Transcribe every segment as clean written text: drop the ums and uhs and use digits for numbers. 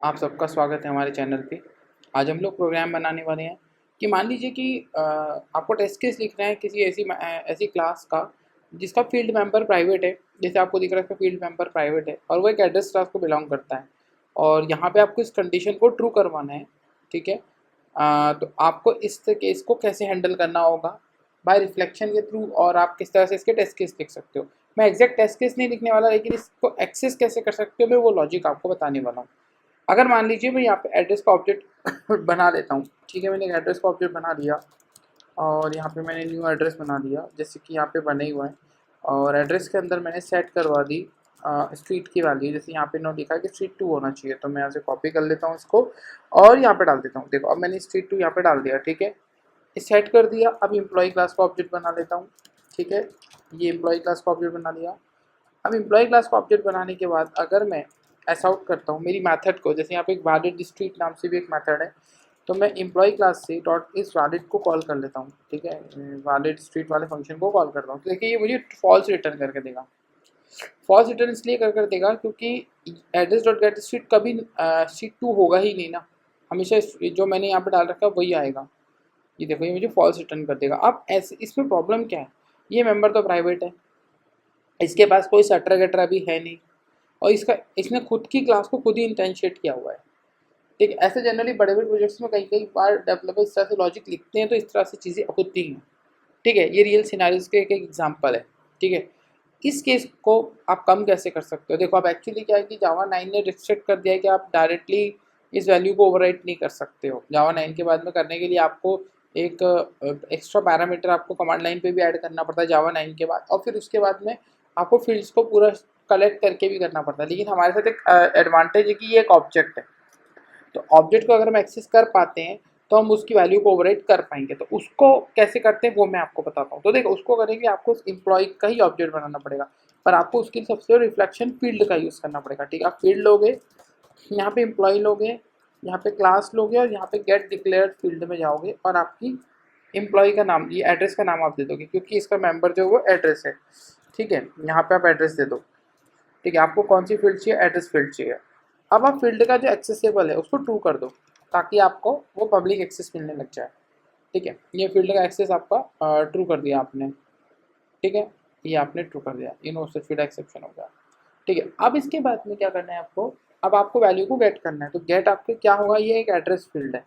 आप सबका स्वागत है हमारे चैनल पे। आज हम लोग प्रोग्राम बनाने वाले हैं कि मान लीजिए कि आपको टेस्ट केस लिखना है किसी ऐसी क्लास का जिसका फील्ड मेंबर प्राइवेट है। जैसे आपको दिख रहा है इसका फील्ड मेंबर प्राइवेट है और वो एक एड्रेस क्लास को बिलोंग करता है और यहाँ पे आपको इस कंडीशन को ट्रू करवाना है। ठीक है। तो आपको इस केस को कैसे हैंडल करना होगा बाय रिफ्लेक्शन के थ्रू, और आप किस तरह से इसके टेस्ट केस लिख सकते हो। मैं एग्जैक्ट टेस्ट केस नहीं लिखने वाला, लेकिन इसको एक्सेस कैसे कर सकते हो मैं वो लॉजिक आपको बताने वाला हूँ। अगर मान लीजिए मैं यहाँ पे एड्रेस का ऑब्जेक्ट बना लेता हूँ। ठीक है, मैंने एक एड्रेस का ऑब्जेक्ट बना लिया और यहाँ पे मैंने न्यू एड्रेस बना दिया जैसे कि यहाँ पे बने ही हुआ है। और एड्रेस के अंदर मैंने सेट करवा दी स्ट्रीट की वैल्यू। जैसे यहाँ पे नो लिखा है कि स्ट्रीट 2 होना चाहिए, तो मैं यहाँ से कॉपी कर लेता हूँ इसको और यहाँ पे डाल देता हूँ। देखो अब मैंने स्ट्रीट 2 यहाँ पे डाल दिया। ठीक है, सेट कर दिया। अब एम्प्लॉय क्लास का ऑब्जेक्ट बना लेता हूँ। ठीक है, ये एम्प्लॉय क्लास का ऑब्जेक्ट बना लिया। अब एम्प्लॉय क्लास का ऑब्जेक्ट बनाने के बाद अगर मैं ऐसा आउट करता हूँ मेरी मेथड को, जैसे यहाँ पे एक वैलिड स्ट्रीट नाम से भी एक मेथड है, तो मैं एम्प्लॉय क्लास से डॉट इस वैलिड को कॉल कर लेता हूँ। ठीक है, वैलिड स्ट्रीट वाले फंक्शन को कॉल करता हूँ। तो देखिए ये मुझे फॉल्स रिटर्न करके देगा। फॉल्स रिटर्न इसलिए कर देगा क्योंकि एड्रेस डॉट गेट स्ट्रीट कभी स्ट्रीट 2 होगा ही नहीं ना, हमेशा जो मैंने यहाँ पे डाल रखा है वही आएगा। ये देखो ये मुझे फॉल्स रिटर्न कर देगा। अब ऐसे इसमें प्रॉब्लम क्या है, ये मेंबर तो प्राइवेट है, इसके पास कोई सटर गटर भी है नहीं, और इसने खुद की क्लास को खुद ही इंटेंशिएट किया हुआ है। ठीक है, ऐसे जनरली बड़े बड़े प्रोजेक्ट्स में कई कई बार डेवलपर इस तरह से लॉजिक लिखते हैं तो इस तरह से चीज़ें होती हैं। ठीक है, ये रियल सिनारियोज के एक एग्जाम्पल है। ठीक है, इस केस को आप कम कैसे कर सकते हो। देखो अब एक्चुअली क्या है कि जावा 9 ने रिस्ट्रिक्ट कर दिया है कि आप डायरेक्टली इस वैल्यू को ओवरराइट नहीं कर सकते हो। जावा 9 के बाद में करने के लिए आपको एक एक्स्ट्रा पैरामीटर आपको कमांड लाइन पे भी ऐड करना पड़ता है जावा 9 के बाद, और फिर उसके बाद में आपको फील्ड्स को पूरा कलेक्ट करके भी करना पड़ता है। लेकिन हमारे साथ एक एडवांटेज है कि ये एक ऑब्जेक्ट है, तो ऑब्जेक्ट को अगर हम एक्सेस कर पाते हैं तो हम उसकी वैल्यू को ओवरराइट कर पाएंगे। तो उसको कैसे करते हैं वो मैं आपको बताता हूँ। तो देखो उसको करेंगे आपको उस एम्प्लॉय का ही ऑब्जेक्ट बनाना पड़ेगा, पर आपको उसके लिए सबसे रिफ्लेक्शन फील्ड का यूज़ करना पड़ेगा। ठीक है, आप फील्ड लोगे, यहाँ पे एम्प्लॉय लोगे, यहाँ पे क्लास लोगे और यहाँ पे गेट डिक्लेयर्ड फील्ड में जाओगे और आपकी एम्प्लॉय का नाम, ये एड्रेस का नाम आप दे दोगे क्योंकि इसका मेंबर जो वो एड्रेस है। ठीक है, यहाँ पे आप एड्रेस दे दो। ठीक है, आपको कौन सी फील्ड चाहिए, एड्रेस फील्ड चाहिए। अब आप फील्ड का जो एक्सेसिबल है उसको ट्रू कर दो ताकि आपको वो पब्लिक एक्सेस मिलने लग जाए। ठीक है, ये फील्ड का एक्सेस आपका ट्रू कर दिया आपने। ठीक है, ये आपने ट्रू कर दिया, इन उससे फील्ड एक्सेप्शन हो गया। ठीक है, अब इसके बाद में क्या करना है आपको, अब आपको वैल्यू को गेट करना है। तो गेट आपके क्या होगा, ये एक एड्रेस फील्ड है।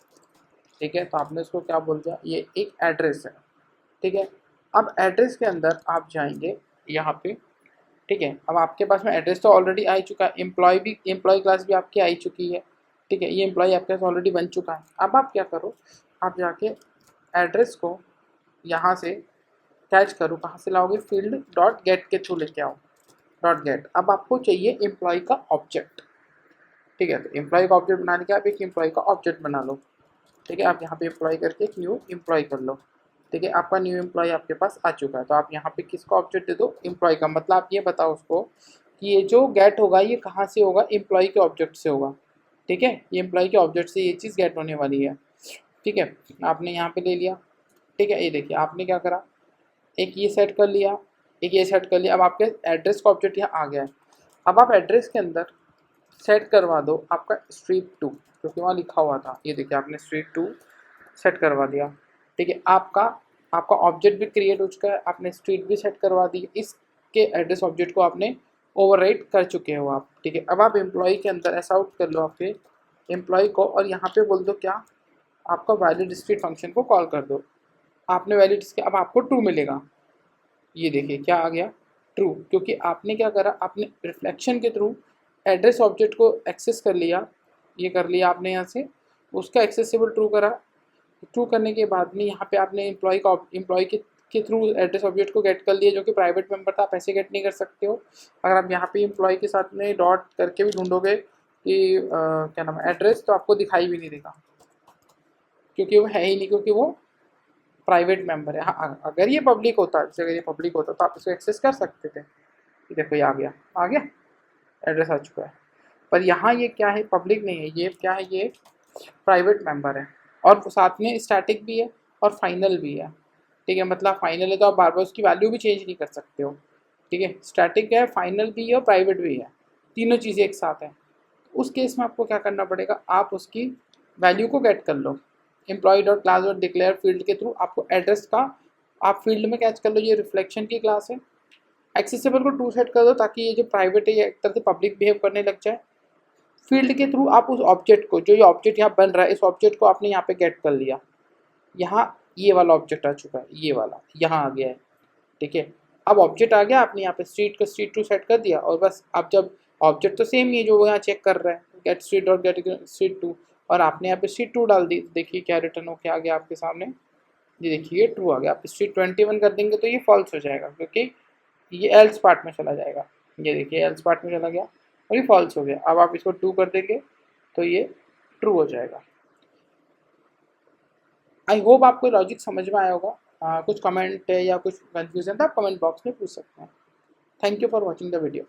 ठीक है, तो आपने इसको क्या बोल दिया, ये एक एड्रेस है। ठीक है, अब एड्रेस के अंदर आप जाएंगे यहाँ पे। ठीक है, अब आपके पास में एड्रेस तो ऑलरेडी आ चुका है, एम्प्लॉय क्लास भी आपकी आई चुकी है। ठीक है, ये एम्प्लॉय आपके पास ऑलरेडी बन चुका है। अब आप क्या करो, आप जाके एड्रेस को यहाँ से कैच करो, कहाँ से लाओगे, फील्ड डॉट गेट के थ्रू लेके आओ। डॉट गेट, अब आपको चाहिए एम्प्लॉय का ऑब्जेक्ट। ठीक है, तो एम्प्लॉय का ऑब्जेक्ट बनाने के आप एक एम्प्लॉय का ऑब्जेक्ट बना लो। ठीक है, आप यहाँ पे एम्प्लॉय करके एक न्यू एम्प्लॉय कर लो। ठीक है, आपका न्यू एम्प्लॉय आपके पास आ चुका है। तो आप यहाँ पे किसका ऑब्जेक्ट दे दो, एम्प्लॉय का। मतलब आप ये बताओ उसको कि ये जो गेट होगा ये कहाँ से होगा, एम्प्लॉय के ऑब्जेक्ट से होगा। ठीक है, ये एम्प्लॉय के ऑब्जेक्ट से ये चीज़ गेट होने वाली है। ठीक है, आपने यहाँ पे ले लिया। ठीक है, ये देखिए आपने क्या करा, एक ये सेट कर लिया, एक ये सेट कर लिया। अब आपके एड्रेस का ऑब्जेक्ट यहाँ आ गया है। अब आप एड्रेस के अंदर सेट करवा दो आपका स्ट्रीट 2, क्योंकि वहाँ लिखा हुआ था। ये देखिए आपने स्ट्रीट 2 सेट करवा दिया। ठीक है, आपका आपका ऑब्जेक्ट भी क्रिएट हो चुका है, आपने स्ट्रीट भी सेट करवा दी। इसके एड्रेस ऑब्जेक्ट को आपने ओवरराइट कर चुके हो आप। ठीक है, अब आप एम्प्लॉय के अंदर ऐसा आउट कर लो आपके एम्प्लॉय को, और यहाँ पे बोल दो क्या, आपका वैलिड स्ट्रीट फंक्शन को कॉल कर दो। आपने वैलिड इसके, अब आपको ट्रू मिलेगा। ये देखिए क्या आ गया, ट्रू, क्योंकि आपने क्या करा, आपने रिफ्लेक्शन के थ्रू एड्रेस ऑब्जेक्ट को एक्सेस कर लिया। ये कर लिया आपने यहाँ से, उसका एक्सेसिबल ट्रू करा। ट्रू करने के बाद में यहाँ पे आपने एम्प्लॉय के थ्रू एड्रेस ऑब्जेक्ट को गेट कर लिया, जो कि प्राइवेट मेंबर था, आप ऐसे गेट नहीं कर सकते हो। अगर आप यहाँ पे एम्प्लॉय के साथ में डॉट करके भी ढूंढोगे कि क्या नाम है एड्रेस, तो आपको दिखाई भी नहीं देगा क्योंकि वो है ही नहीं, क्योंकि वो प्राइवेट मेंबर है। हाँ, अगर ये पब्लिक होता, जैसे अगर ये पब्लिक होता तो आप इसको एक्सेस कर सकते थे। ये देखो ये आ गया, आ गया, एड्रेस आ चुका है। पर यहाँ ये क्या है, पब्लिक नहीं है, ये क्या है, ये प्राइवेट मेंबर है, और साथ में स्टैटिक भी है और फाइनल भी है। ठीक है, मतलब फाइनल है तो आप बार बार उसकी वैल्यू भी चेंज नहीं कर सकते हो। ठीक है, स्टैटिक है, फाइनल भी है और प्राइवेट भी है, तीनों चीज़ें एक साथ हैं। उस केस में आपको क्या करना पड़ेगा, आप उसकी वैल्यू को गेट कर लो। Employ dot class dot declare field के थ्रू आपको एड्रेस का आप फील्ड में कैच कर लो, ये रिफ्लेक्शन की क्लास है। एक्सेसिबल को ट्रू सेट कर दो ताकि ये जो प्राइवेट है ये एक तरह से पब्लिक बिहेव करने लग जाए। फील्ड के थ्रू आप उस ऑब्जेक्ट को, जो ये ऑब्जेक्ट यहाँ बन रहा है, इस ऑब्जेक्ट को आपने यहाँ पे गेट कर लिया। यहाँ ये वाला ऑब्जेक्ट आ चुका है, ये वाला यहाँ आ गया है, ठीक है। अब ऑब्जेक्ट आ गया, आपने यहाँ पे स्ट्रीट का स्ट्रीट टू सेट कर दिया, और बस अब जब ऑब्जेक्ट तो सेम ही है जो वो यहाँ चेक कर रहा है, गेट स्ट्रीट और गेट स्ट्रीट टू, और आपने यहाँ पे स्ट्रीट टू डाल दी, देखिए क्या रिटर्न होके आ गया आपके सामने, ये देखिए ट्रू आ गया। आप स्ट्रीट 21 कर देंगे तो ये फॉल्स हो जाएगा, क्योंकि ये एल्स पार्ट में चला जाएगा। ये देखिए एल्स पार्ट में चला गया और ये फॉल्स हो गया। अब आप इसको 2 कर देंगे तो ये ट्रू हो जाएगा। आई होप आपको लॉजिक समझ में आया होगा। कुछ कमेंट है या कुछ कंफ्यूजन था, आप कमेंट बॉक्स में पूछ सकते हैं। Thank you for watching the video.